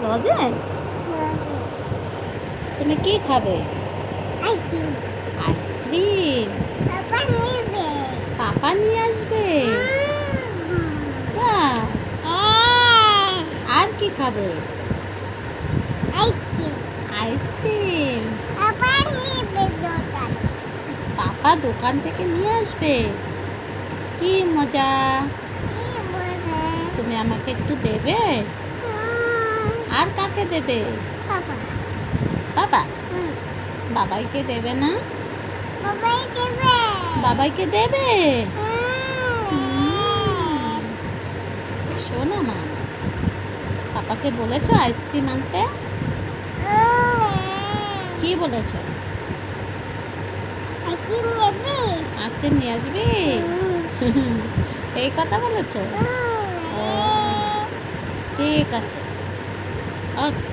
Lozenges? তুমি কি খাবে? আইসক্রিম। আইসক্রিম? পাপা নেবে। পাপা নিয়ে আসবে? তা আর কি খাবে? আইসক্রিম। আইসক্রিম? পাপা নেবে দোকান। পাপা দোকান থেকে নিয়ে আসবে? কি মজা! কি বলে? তুমি আমাকে একটু দেবে? আর কাকে দেবে? পাপা। বাবা? বাবাইকে দেবে না? বাবাই দেবে। বাবাইকে দেবে? শোনো মা, পাপাকে বলেছো আইসক্রিম আনতে? কি বলেছো? আইসক্রিম নেবে? আইসক্রিম নিয়ে আসবি? এই কথা বলেছো? ঠিক আছে। ওকে।